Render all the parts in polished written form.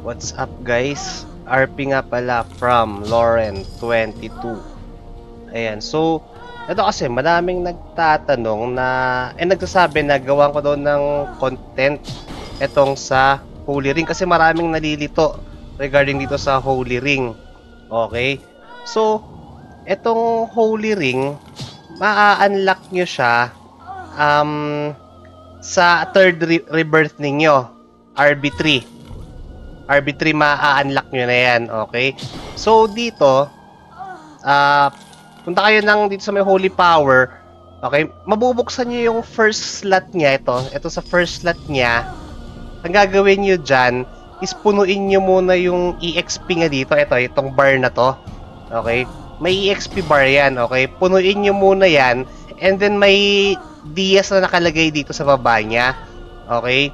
What's up guys? RP nga pala from Lauren22. Ayan, so ito kasi maraming nagtatanong na nagsasabi na gawan ko daw ng content etong sa Holy Ring kasi maraming nalilito regarding dito sa Holy Ring. Okay? So, etong Holy Ring maa-unlock nyo siya sa third rebirth ninyo, RB3. RB3 ma-unlock nyo na yan, okay? So, dito, punta kayo dito sa may Holy Power, okay? Mabubuksan nyo yung first slot niya, ito sa first slot niya. Ang gagawin nyo dyan, is punuin nyo muna yung EXP nga dito, itong bar na to, okay? May EXP bar yan, okay? Punuin nyo muna yan, and then may DS na nakalagay dito sa baba niya, okay?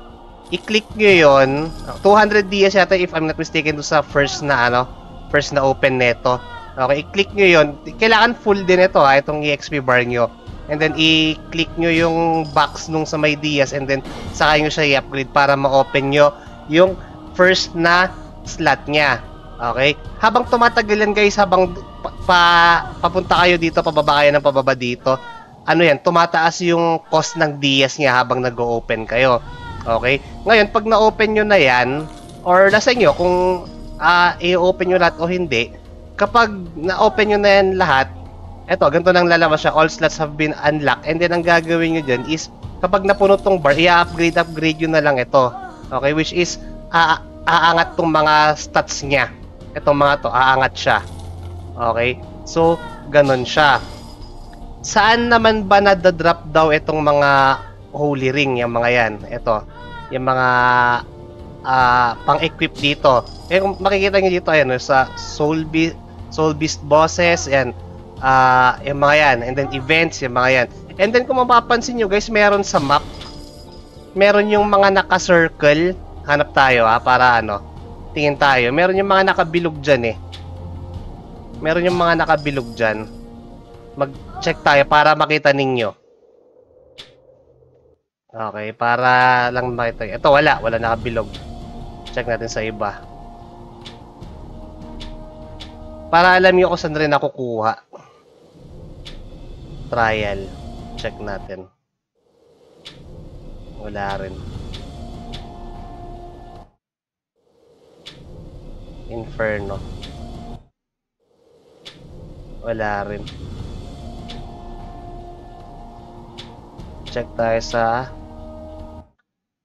I-click nyo yon, 200 DS yata if I'm not mistaken do sa first na open neto. Okay, i-click nyo yon. Kailangan full din ito itong EXP bar nyo. And then i-click nyo yung box nung sa may DS and then saka nyo siya i-upgrade para ma-open nyo yung first na slot nya. Okay? Habang tumatagal yan guys, habang papunta kayo dito, pababa kayo ng pababa dito, tumataas yung cost ng DS nya habang nag-o-open kayo. Okay? Ngayon, pag na-open nyo na yan, or nasa inyo kung i-open nyo lahat o hindi, kapag na-open nyo na yan lahat, ganito nang lalabas siya, all slots have been unlocked, and then ang gagawin nyo dyan is, kapag napuno tong bar, i-upgrade nyo na lang ito. Okay? Which is, aangat tong mga stats nya. Itong mga to, aangat siya. Okay? So, ganon siya. Saan naman ba nadadrop daw itong mga Holy Ring, yung mga yan, yung mga pang-equip dito. Kung makikita nyo dito, sa Soul Beast bosses, yan, yung mga yan, and then events, yung mga yan. And then kung mapapansin nyo guys, meron sa map, meron yung mga naka-circle, hanap tayo para tingin tayo, meron yung mga nakabilog dyan meron yung mga nakabilog dyan, mag-check tayo para makita ninyo. Okay, para lang makita. Ito wala nakabilog. Check natin sa iba. Para alam niyo kung saan rin nakukuha. Trial. Check natin. Wala rin. Inferno. Wala rin. Check tayo sa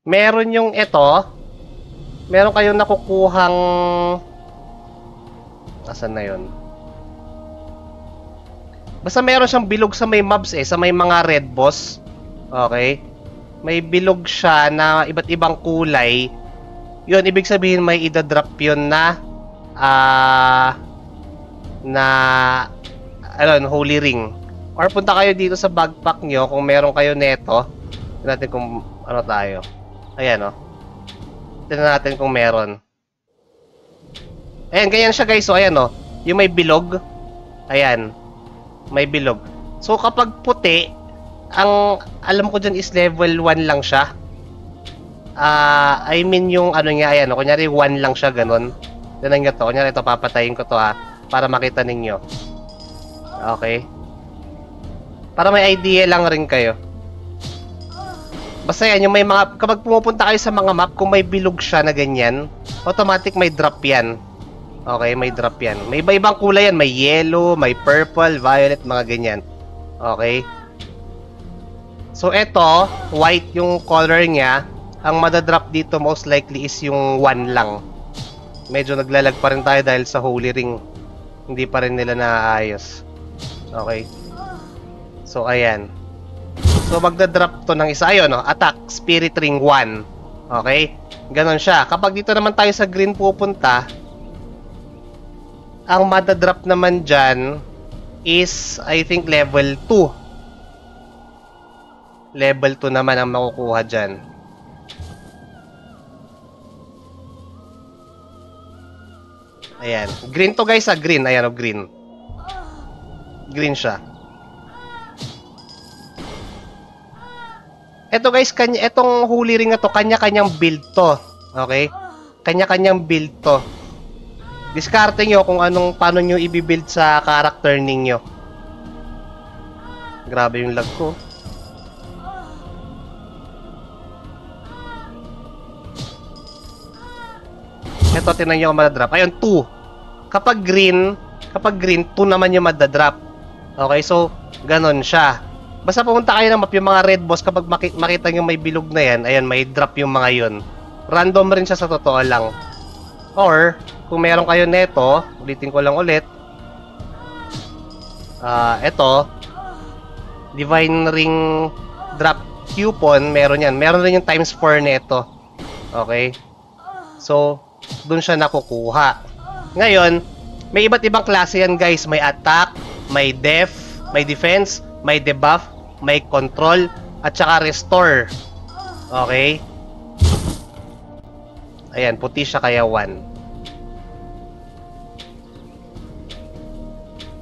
meron yung meron kayong nakukuhang asan na yun? Basta meron siyang bilog sa may mobs sa may mga red boss. Okay? May bilog siya na iba't ibang kulay. Yun, ibig sabihin may idadrop yun na Holy Ring. Or punta kayo dito sa backpack nyo kung meron kayo neto. Tignan natin kung tayo. Ayan tignan natin kung meron. Ayan, ganyan siya guys. So ayan yung may bilog. Ayan. May bilog. So kapag puti, ang alam ko dyan is level 1 lang siya. I mean yung niya, ayan kunyari 1 lang siya, ganun. Tignan nyo to. Kunyari ito, papatayin ko to para makita ninyo. Okay. Para may idea lang rin kayo. Basta yan, yung may mga, kapag pumupunta kayo sa mga map, kung may bilog siya na ganyan, automatic may drop yan. Okay, may drop yan. May iba-ibang kulay yan. May yellow, may purple, violet, mga ganyan. Okay. So, eto, white yung color niya. Ang madadrop dito most likely is yung 1 lang. Medyo naglalag pa rin tayo dahil sa Holy Ring. Hindi pa rin nila naayos. Okay. So, ayan. So, magdadrop to ng isa. Ayun, attack, Spirit Ring 1. Okay? Ganon siya. Kapag dito naman tayo sa green pupunta, ang madadrop naman dyan is, I think, level 2. Level 2 naman ang makukuha dyan. Ayan. Green to guys, green. Ayan, green. Green siya. Ito guys, itong holy ring na to, kanya-kanyang build to. Okay? Kanya-kanyang build to. Diskarte nyo kung paano nyo i-build sa character ninyo. Grabe yung lag ko. Ito, tinan nyo kung madadrop. Ayun, 2. Kapag green, 2 naman yung madadrop. Okay, so, ganon siya. Basta pumunta kayo ng map, yung mga red boss, kapag makita nyo may bilog na yan, ayan, may drop yung mga yun. Random rin siya sa totoo lang. Or, kung meron kayo neto, ulitin ko lang ulit. Ito, Divine Ring Drop Coupon, meron yan. Meron rin yung times 4 neto. Okay? So, dun siya nakukuha. Ngayon, may iba't ibang klase yan guys. May attack, may def, may defense, may debuff, may control, at saka restore. Okay? Ayan, puti siya kaya 1.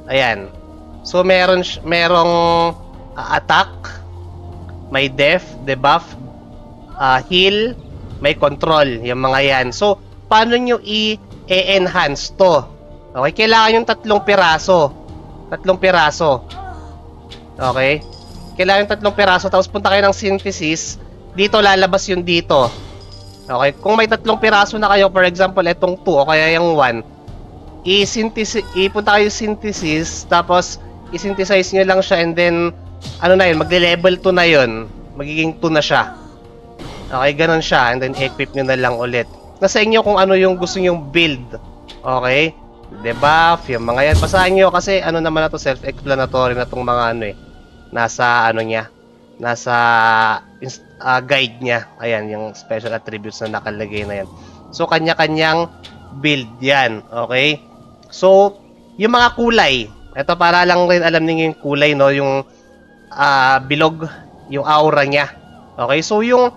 Ayan. So, merong attack, may def, debuff, heal, may control, yung mga yan. So, paano nyo i-enhance to? Okay, kailangan yung 3 piraso. 3 piraso. Okay? Kailangan yung 3 piraso, tapos punta kayo ng synthesis. Dito, lalabas yung dito. Okay? Kung may 3 piraso na kayo, for example, itong 2 o kaya yung 1, ipunta kayo synthesis, tapos i-synthesize nyo lang siya, and then, ano na yun, magle-level 2 na yun. Magiging 2 na siya. Okay, ganun siya, and then equip nyo na lang ulit. Nasa inyo kung ano yung gusto nyong build. Okay? Debuff, yung mga yan. Basahin nyo kasi ano naman na to, self-explanatory na tong mga ano eh. Nasa ano niya. Nasa guide niya. Ayan, yung special attributes na nakalagay na yan. So, kanya-kanyang build yan. Okay? So, yung mga kulay. Ito para lang rin alam niyo yung kulay, no? Yung bilog, yung aura niya. Okay? So, yung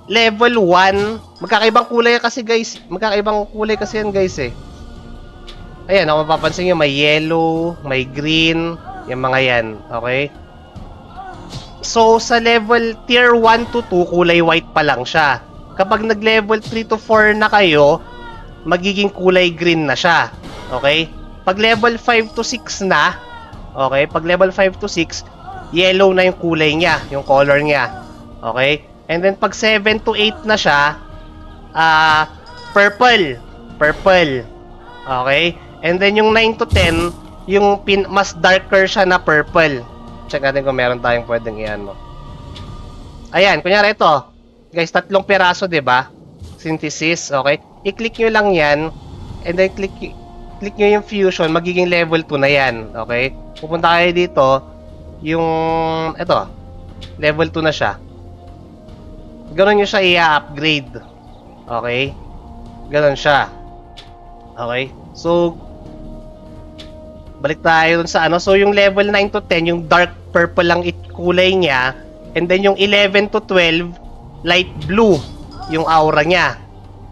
level 1, magkakaibang kulay kasi guys. Magkakaibang kulay kasi yan guys eh. Ayan, kung mapapansin nyo, may yellow, may green, yung mga yan. Okay? So, sa level tier 1 to 2, kulay white pa lang siya. Kapag nag-level 3 to 4 na kayo, magiging kulay green na siya. Okay? Pag level 5 to 6 na, okay? Pag level 5 to 6, yellow na yung kulay niya, yung color niya. Okay? And then, pag 7 to 8 na siya, purple. Purple. Okay? And then, yung 9 to 10, yung mas darker siya na purple. Check natin kung meron tayong pwedeng i-ano. Ayan, kunyari ito. Guys, 3 piraso, diba? Synthesis, okay? I-click nyo lang yan. And then, click nyo yung fusion. Magiging level 2 na yan. Okay? Pupunta kayo dito. Yung, ito. Level 2 na siya. Ganon nyo siya i-upgrade. Okay? Ganon siya. Okay? So, balik tayo dun sa ano. So, yung level 9 to 10, yung dark purple lang kulay niya. And then, yung 11 to 12, light blue yung aura niya.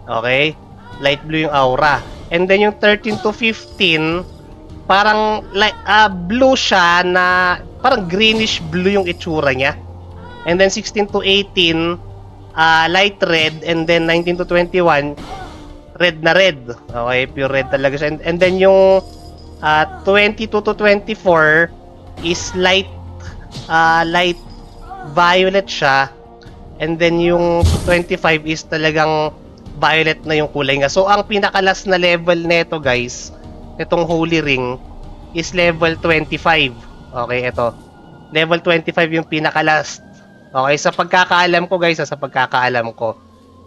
Okay? Light blue yung aura. And then, yung 13 to 15, parang blue siya na parang greenish blue yung itsura niya. And then, 16 to 18, light red. And then, 19 to 21, red na red. Okay? Pure red talaga siya. And then, yung 22 to 24 is light violet siya, and then yung 25 is talagang violet na yung kulay nga. So ang pinakalas na level nito guys, itong holy ring is level 25. Okay, ito. Level 25 yung pinakalas. Okay, sa pagkakaalam ko guys,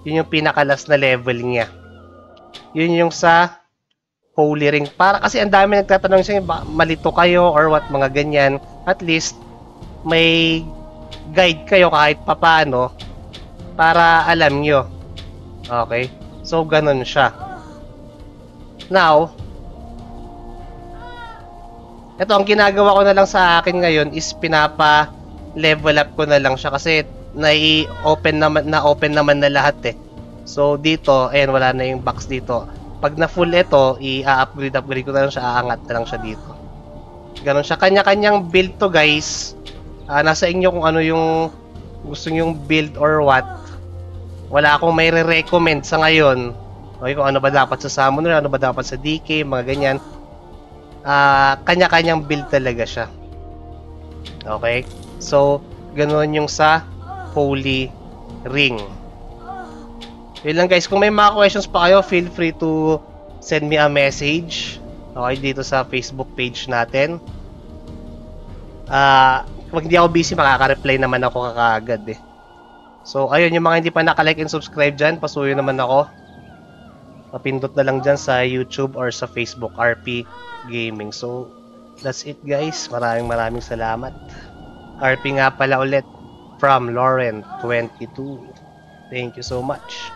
yun yung pinakalas na level niya. Yun yung sa holy ring. Para kasi ang dami nagtatanong sa inyo, malito kayo or what, mga ganyan. At least, may guide kayo kahit papano para alam nyo. Okay? So, ganun siya. Now, ito, ang ginagawa ko na lang sa akin ngayon is pinapa-level up ko na lang siya kasi open naman na lahat eh. So, dito, ayan, wala na yung box dito. Pag na full ito, i-upgrade ko na lang siya, aangat na lang siya dito. Ganon siya. Kanya-kanyang build to guys. Nasa inyo kung ano yung gusto nyong build or what, wala akong may re-recommend sa ngayon. Okay, kung ano ba dapat sa Summoner, ano ba dapat sa DK, mga ganyan. Kanya-kanyang build talaga siya. Okay? So, ganoon yung sa Holy Ring. Yun lang guys, kung may mga questions pa kayo, feel free to send me a message. Okay, dito sa Facebook page natin. Pag hindi ako busy, makaka-reply naman ako kakaagad eh. So, ayun, yung mga hindi pa naka-like and subscribe dyan, pasuyo naman ako. Papindot na lang dyan sa YouTube or sa Facebook, RP Gaming. So, that's it guys. Maraming salamat. RP nga pala ulit from Lauren22. Thank you so much.